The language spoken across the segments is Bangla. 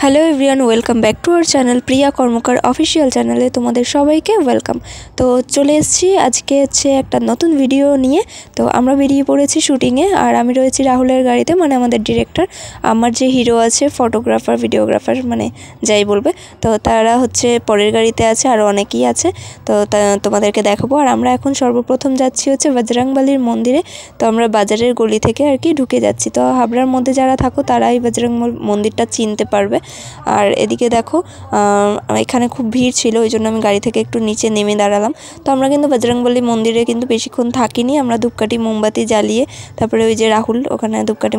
Hello everyone, welcome back to our channel Priya Karmakar official চ্যানেলে তোমাদের সবাইকে ওয়েলকাম। তো চলে এসেছি আজকে একটা নতুন ভিডিও নিয়ে। তো আমরা বেরিয়ে পড়েছি শুটিংয়ে, আর আমি রয়েছি রাহুলের গাড়িতে, মানে আমাদের ডিরেক্টর। আমার যে হিরো আছে, ফটোগ্রাফার ভিডিওগ্রাফার মানে যাই বলবে, তো তারা পরের গাড়িতে আছে, আর অনেকেই আছে। তো তোমাদেরকে দেখাবো। আর আমরা এখন সর্বপ্রথম যাচ্ছি বজরংবলীর মন্দিরে। তো আমরা বাজারের গলি থেকে আর কি ঢুকে যাচ্ছি। তো হাবড়ার মধ্যে যারা থাকো তারাই বজরং মন্দিরটা চিনতে পারবে। আর এদিকে দেখো এখানে খুব ভিড় ছিল, ওই জন্য আমি গাড়ি থেকে একটু নিচে নেমে দাঁড়ালাম। তো আমরা কিন্তু বজরংবলী মন্দিরে কিন্তু বেশিক্ষণ থাকিনি, আমরা ধূপকাঠি মোমবাতি জ্বালিয়ে তারপরে ওই যে রাহুল ওখানে ধূপকাঠি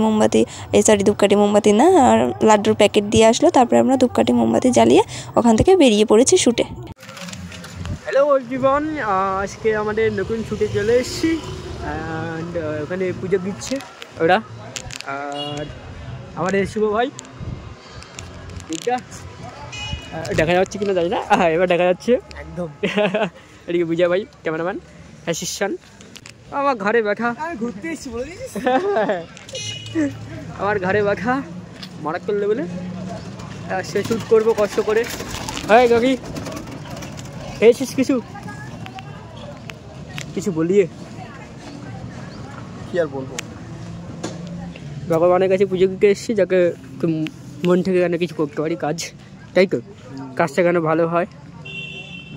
মোমবাতি না, আর লাড্ডুর প্যাকেট দিয়ে আসলো। তারপরে আমরা ধূপকাঠি মোমবাতি জ্বালিয়ে ওখান থেকে বেরিয়ে পড়েছি শুটে। হ্যালো এভরিওয়ান, আজকে আমাদের নতুন শুটে চলে এসেছি। অ্যান্ড ওখানে পুজো দিচ্ছে ওরা, আর আমাদের শুভ ভাই দেখা যাচ্ছে কিনা জানি না, এবার দেখা যাচ্ছে একদম। এদিকে বুঝা ভাই ক্যামেরাম্যান অ্যাসিস্ট্যান্ট আমার ঘরে ব্যাখা ঘুরতে এসেছি বলে দিয়েছিস। আমার ঘরে ব্যাখা মারাক করলে বলে সে শ্যুট করবো কষ্ট করে। হ্যাঁ কাকি খেয়েছিস কিছু বলিয়ে কি আর বলবো, ভগবানের কাছে পুজো দিতে এসেছি, যাকে মন থেকে যেন কিছু করতে পারি কাজ, তাই তো কাজটা যেন ভালো হয়,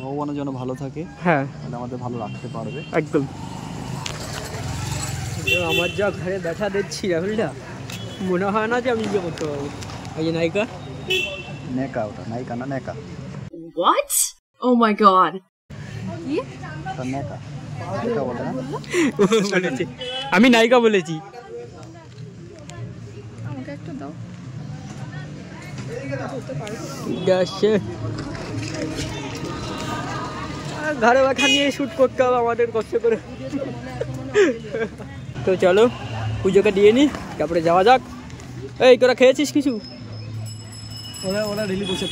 ভগবানের যেন ভালো থাকে। হ্যাঁ, আমাদের ভালো রাখতে পারবে একদম। আমার যা ঘরে ব্যথা দিচ্ছি রাহুলটা, মনে হয় না যে আমি ইয়ে করতে পারবো। এই যে নায়িকা নেকা, ওটা নায়িকা না নেকা। What? Oh my god. কি ওটা নেকা, নেকা বলে না? বলেছি আমি নায়িকা বলেছি। আমাকে একটা দাও। ঘরে ব্যথা নিয়ে শ্যুট করতে হবে আমাদের কষ্ট করে। তো চলো পুজোকে দিয়ে নি, তারপরে যাওয়া যাক। এই তোরা খেয়েছিস কিছু? ওরা রিলি বসে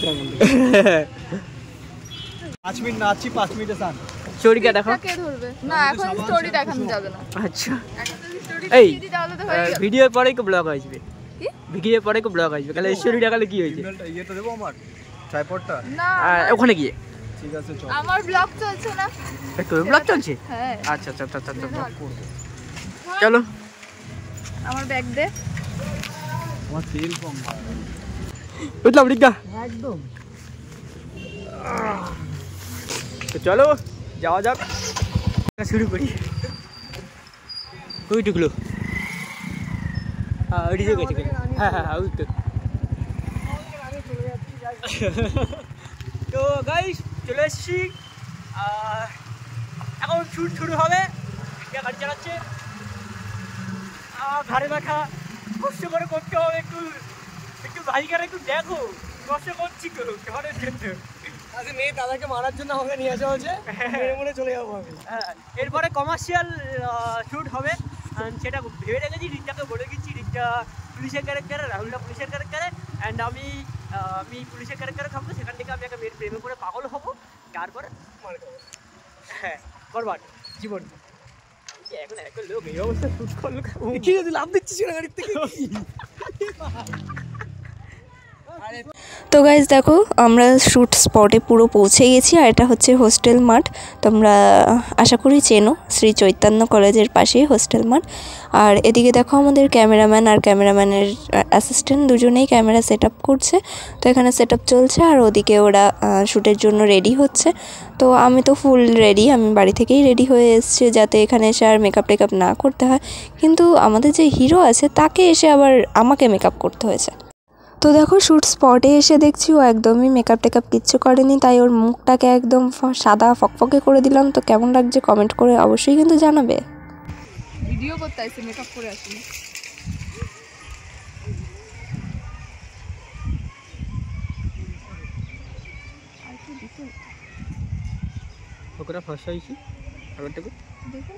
5 মিনিট নাচছি, 5 মিনিটে সান স্টোরিটা দেখো। কে ধরবে না, এখন স্টোরি দেখানো যাবে না। আচ্ছা, স্টোরি এই তাহলে তো হয়ে গেল। ভিডিওর পরেই তো ব্লগ আসবে। কি ভিডিওর পরেই তো ব্লগ আসবে, তাহলে স্টোরি দেখালে কি হয়েছে? ইয়েটা দেবো আমার ট্রাইপডটা না, ওখানে গিয়ে ঠিক আছে চল। আমার ব্লগ চলছে না। তোর ব্লগ চলছে? হ্যাঁ আচ্ছা আচ্ছা আচ্ছা আচ্ছা, চলো আমার ব্যাগ দে। আমার তেল কম বুঝলাম রিকা একদম। তো চলো যাওয়া যাক, শুরু করি। ওই টুকলো ওইদিকে গেছে। হ্যাঁ হ্যাঁ ওই তো। তো গাইস চলে এসেছি, এখন শুট শুরু হবে। গাড়ি চালাচ্ছে, ঘাড়ে ব্যথা, কষ্ট করে করতে হবে। একটু বাইকার একটু দেখো, কষ্ট করছি তো ঘরের জন্য। আজকে মেয়ে দাদাকে মারার জন্য আমাকে নিয়ে আসা হয়েছে, মনে চলে যাবো আমি। এরপরে কমার্শিয়াল শ্যুট হবে, সেটা ভেবে রেখেছি। রিচাকে বলে দিচ্ছি, রিচা পুলিশের ক্যারেক্টারে, রাহুলটা পুলিশের ক্যারেক্টারে, অ্যান্ড আমি পুলিশের ক্যারেক্টারে থাকবো। সেখান থেকে আমি একটা মেয়ের প্রেমে করে পাগল হবো, তারপরে হ্যাঁ বরবাদ জীবন। এখন একটা লোক এই অবস্থা শ্যুট করলো, কি যদি লাভ দিচ্ছিস না গাড়ির থেকে? তো গাইজ দেখো, আমরা শ্যুট স্পটে পুরো পৌঁছে গেছি, আর এটা হোস্টেল মাঠ। তোমরা আশা করি চেনো, শ্রী চৈতন্য কলেজের পাশেই হোস্টেল মাঠ। আর এদিকে দেখো আমাদের ক্যামেরাম্যান আর ক্যামেরাম্যানের অ্যাসিস্ট্যান্ট দুজনেই ক্যামেরা সেট আপ করছে। তো এখানে সেট আপ চলছে, আর ওদিকে ওরা শ্যুটের জন্য রেডি হচ্ছে। তো আমি তো ফুল রেডি, আমি বাড়ি থেকেই রেডি হয়ে এসেছি, যাতে এখানে এসে আর মেকআপ টেকআপ না করতে হয়। কিন্তু আমাদের যে হিরো আছে তাকে এসে আবার আমাকে মেকআপ করতে হয়েছে। তো দেখো শ্যুট স্পটে এসে দেখছি ও একদমই মেকআপ টেকআপ কিচ্ছু করেনি, তাই ওর মুখটাকে একদম সাদা ফকফকে করে দিলাম। তো কেমন লাগছে কমেন্ট করে অবশ্যই কিন্তু জানাবে। ভিডিও করতে আইছে, মেকআপ করে আসিনি। ওরা ফার্স্ট হয়েছি আবার দেখো, দেখো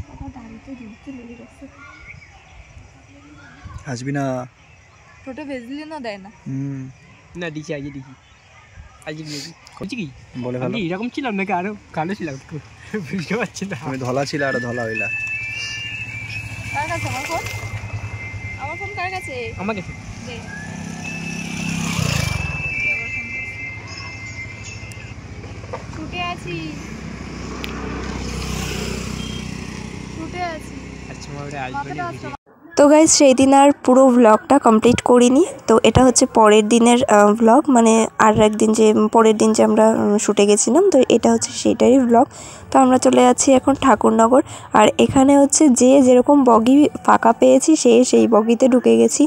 বাবা দাঁড়িয়ে দিতে লেগে গেছে। আসবি না? ছোট ভেজলি না দেয় না। না দিছি আজকে দিছি আজকে দিয়েছি। করছি কি বলে ভালো, এরকম ছিলাম নাকি আরো কালো ছিলাম? বুঝতে পারছি না। আমি ধলা ছিল আর ধলা হইলা। কার কাছে আমার ফোন? আমার ফোন কার কাছে? আমার কাছে। দে। তো গাইজ সেই দিন আর পুরো ব্লগটা কমপ্লিট করিনি। তো এটা হচ্ছে পরের দিনের ব্লগ, মানে আর একদিন যে পরের দিন যে আমরা শুটে গেছিলাম, তো এটা হচ্ছে সেইটারই ব্লগ। তো আমরা চলে যাচ্ছি এখন ঠাকুরনগর। আর এখানে হচ্ছে যে যেরকম বগি ফাঁকা পেয়েছি সেই বগিতে ঢুকে গেছি।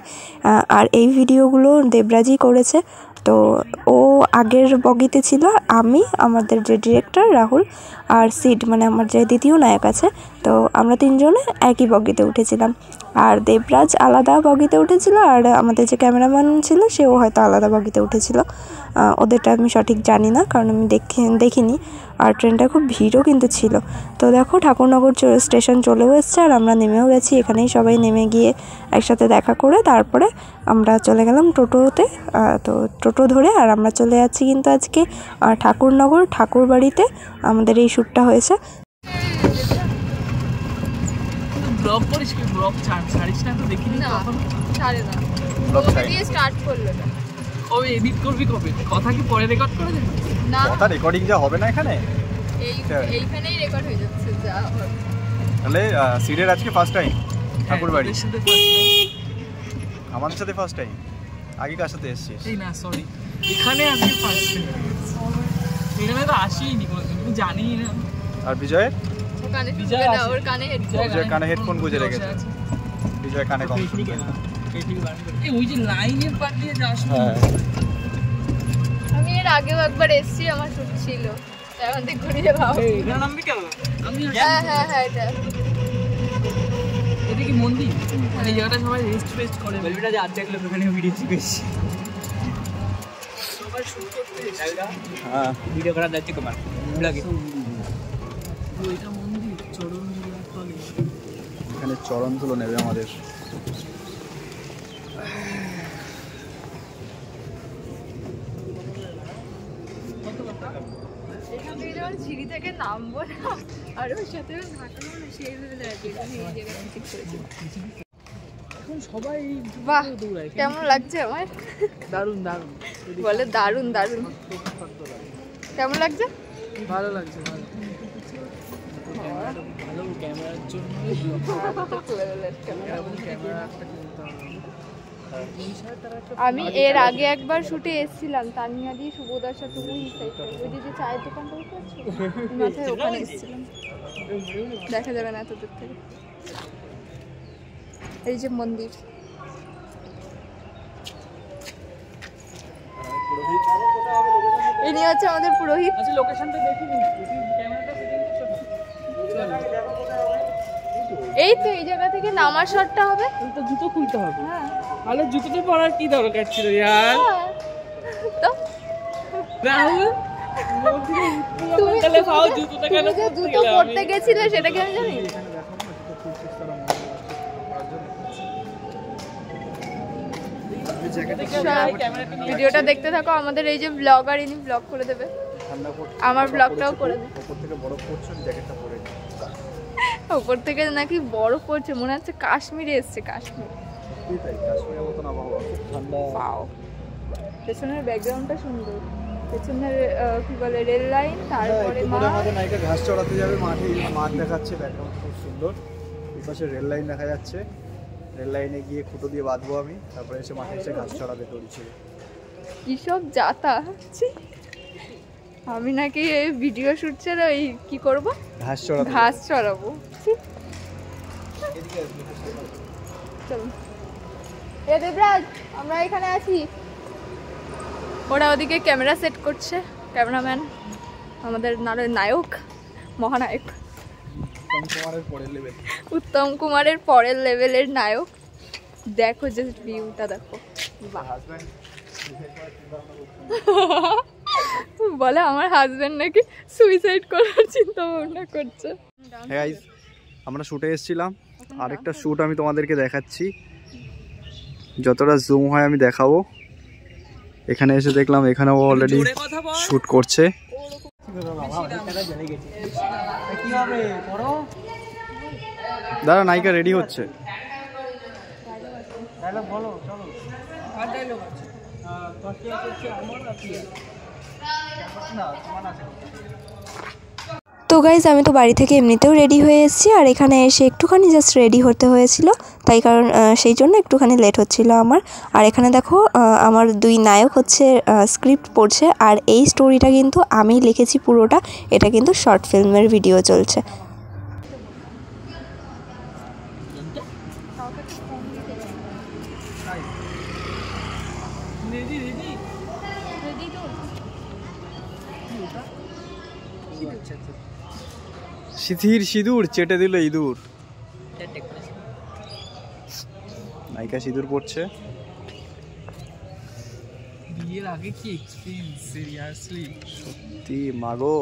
আর এই ভিডিওগুলো দেবরাজই করেছে। তো ও আগের বগিতে ছিল, আমি, আমাদের যে ডিরেক্টর রাহুল আর সিড, মানে আমার যে দ্বিতীয় নায়ক আছে, তো আমরা তিনজনে একই বগিতে উঠেছিলাম। আর দেবরাজ আলাদা বগিতে উঠেছিল, আর আমাদের যে ক্যামেরাম্যান ছিল সেও হয়তো আলাদা বগিতে উঠেছিল। ওদেরটা আমি সঠিক জানি না, কারণ আমি দেখিনি। আর ট্রেনটা খুব ভিড়ও কিন্তু ছিল। তো দেখো ঠাকুরনগর স্টেশন চলেও এসছে, আর আমরা নেমেও গেছি। এখানেই সবাই নেমে গিয়ে একসাথে দেখা করে তারপরে আমরা চলে গেলাম টোটোতে। তো টোটো ধরে আর আমরা চলে যাচ্ছি কিন্তু আজকে ঠাকুরনগর ঠাকুরবাড়িতে আমাদের এই শ্যুটটা হয়েছে। ব্লগ করিস কি? ব্লগ ছাড়িস না তো? দেখিনি না, কখনো। ছাড়ে না। ব্লগ ও ছাড়ি। দিয়ে স্টার্ট করলো না। কবে এডিট করবি কবে? কথা কি পরে রেকর্ড করে দেবে? না, কথা রেকর্ডিং যা হবে না এখানে, এইখানেই রেকর্ড হয়ে যাচ্ছে যা হবে। তাহলে সিডের আজকে ফার্স্ট টাইম ঠাকুরবাড়ি, তোদের সাথে first time। আমাদের সাথে ফার্স্ট টাইম। আগে কার সাথে এসেছিস? এই না, সরি, এখানে আজকে ফার্স্ট টাইম। এখানে তো আসিনি কোনোদিন, আমি জানি না। আর বিজয়ের? ও কানে বিজয় শুনবে না, আছে। ওর কানে হেডফোন। বিজয় কানে হেডফোন গুঁজে রেখেছে। বিজয় কানে কম শুনবে। এই ওই যে লাইনের পার দিয়ে যাস না। হ্যাঁ, আমি এর আগেও একবার এসেছি, আমার শুট ছিল। এখন থেকে ঘুরিয়ে ভাব। এখানে নামবি কেন? আমি হ্যাঁ এটা। এটা কি মন্দির? মানে এই জায়গাটা সবাই রেস্ট ফেস্ট করে। বলবিটা যে আর্ধেক লোক এখানে ভিডিও শিখেছি, সবাই শুট করতে এসেছে। হ্যাঁ, ভিডিও করার দায়িত্ব তোমার ব্লগে। এটা মন্দির, চরণ ধুলার তলে। এখানে চরণ ধুলো নেবে আমাদের। এখান থেকে যখন সিঁড়ি থেকে নামবো না, আর ওর সাথে থাকবো না, সেই লেভেলে আর কি। আমি এই জায়গায় ঠিক করেছি। এখন সবাই বাহ, দৌড়ায়। কেমন লাগছে আমার? দারুণ দারুণ। বলে দারুণ দারুণ। কেমন লাগছে? ভালো লাগছে, ভালো। ক্যামেরাটা ভালো, ক্যামেরার জন্য ক্যামেরা একটা কিনতে হবে। আমি এর আগে একবার শুটে এসেছিলাম তানিয়া দিয়ে শুভদার সাথে, ওই সাইডে ওই যে চায়ের দোকানটা আছে মাথায়, ওখানে এসেছিলাম। দেখা যাবে না এত দূর থেকে। এই যে মন্দির, ইনি হচ্ছে আমাদের পুরোহিত। আচ্ছা, লোকেশনটা দেখিনি, ক্যামেরাটা সেটিং করতে। এই তো এই জায়গা থেকে নামার শটটা হবে। তো জুতো খুলতে হবে। হ্যাঁ তাহলে জুতোটা পরার কি দরকার ছিল ইয়ার? তো রাহুল, তুমি তাহলে ভাও জুতোটা কেন তুমি যে খুলতে জুতো গেলে? পরতে গেছিলে সেটা কি আমি জানি? ভিডিওটা দেখতে থাকো, আমাদের এই যে ব্লগার, ইনি ব্লগ করে দেবে, আমার ব্লগটাও করে দেবে। উপর থেকে বরফ পড়ছে, জ্যাকেটটা পরে নি। উপর থেকে নাকি বরফ পড়ছে, মনে হচ্ছে কাশ্মীরে এসছে। কাশ্মীর, তাই কাশ্মীরের মতন আবহাওয়া, খুব ঠান্ডা। পাও পেছনের ব্যাকগ্রাউন্ডটা সুন্দর, পেছনের কি বলে রেল লাইন, তারপরে মা। আমাদের নায়িকা ঘাস চড়াতে যাবে মাঠে, মাঠ দেখাচ্ছে, ব্যাকগ্রাউন্ড খুব সুন্দর। এই পাশে রেল লাইন দেখা যাচ্ছে, রেল লাইনে গিয়ে খুঁটো দিয়ে বাঁধবো আমি, তারপরে এসে মাঠে এসে ঘাস চড়াবে দড়ি ছিল। কিসব যাতা, আমি নাকি এই ভিডিও শুট ছেড়ে ওই কি করব, ঘাস চড়াতে ঘাস চড়াবো। চলো এ দেবরাজ, আমরা এখানে আছি। ওরা ওদিকে ক্যামেরা সেট করছে, ক্যামেরাম্যান আমাদের নায়ক, মহানায়ক কুমারের পরের লেভেল। উত্তম কুমারের পরের লেভেলের নায়ক। দেখো যে ভিউটা দেখো, বলে আমার হাজবেন্ড নাকি সুইসাইড করার চিন্তা ভাবনা করছে। গাইস, আমরা শুটে এসেছিলাম, আরেকটা শুট আমি তোমাদেরকে দেখাচ্ছি, যতটা জুম হয় আমি দেখাবো। এখানে এসে দেখলাম এখানেও অলরেডি শুট করছে। দাঁড়া, নায়িকা রেডি হচ্ছে। তো গাইজ আমি তো বাড়ি থেকে এমনিতেও রেডি হয়ে এসেছি, আর এখানে এসে একটুখানি জাস্ট রেডি হতে হয়েছিল, তাই কারণ সেই জন্য একটুখানি লেট হচ্ছিল আমার। আর এখানে দেখো আমার দুই নায়ক হচ্ছে স্ক্রিপ্ট পড়ছে, আর এই স্টোরিটা কিন্তু আমি লিখেছি পুরোটা, এটা কিন্তু শর্ট ফিল্মের ভিডিও চলছে। সিথির সিঁদুর চেটে দিল ইঁদুর। নায়িকা সিঁদুর পড়ছে। বিয়ের আগে কি এক্সপিরিয়েন্স সিরিয়াসলি সত্যি মাগো।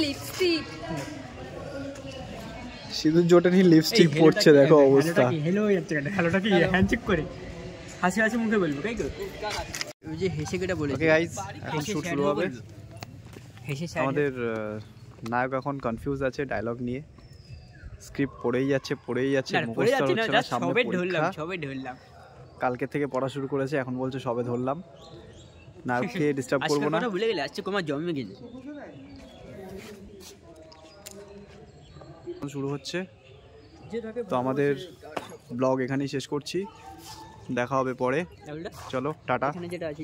লিপস্টিক সিঁদুর জোটেনি লিপস্টিক পড়ছে, দেখো অবস্থা। হ্যালো যাচ্ছে কেন? হ্যালোটা কি হ্যান্ডশেক করে হাসি হাসি মুখে বলবো, তাই তো? ওই যে হেসে কেটে বলে। ওকে গাইস, এখন শুট শুরু হবে। হেসে আমাদের নায়ক এখন কনফিউজ আছে ডায়লগ নিয়ে, স্ক্রিপ্ট পড়েই যাচ্ছে মুখস্থ হচ্ছে না। সামনে পরীক্ষা, সবে ধরলাম। কালকে থেকে পড়া শুরু করেছে, এখন বলছে সবে ধরলাম। নায়ককে ডিস্টার্ব করবো না। ভুলে গেলে আজকে তোমার জন্মে গেছে। শুরু হচ্ছে, তো আমাদের ব্লগ এখানেই শেষ করছি, দেখা হবে পরে। চলো টাটা। যেটা আছে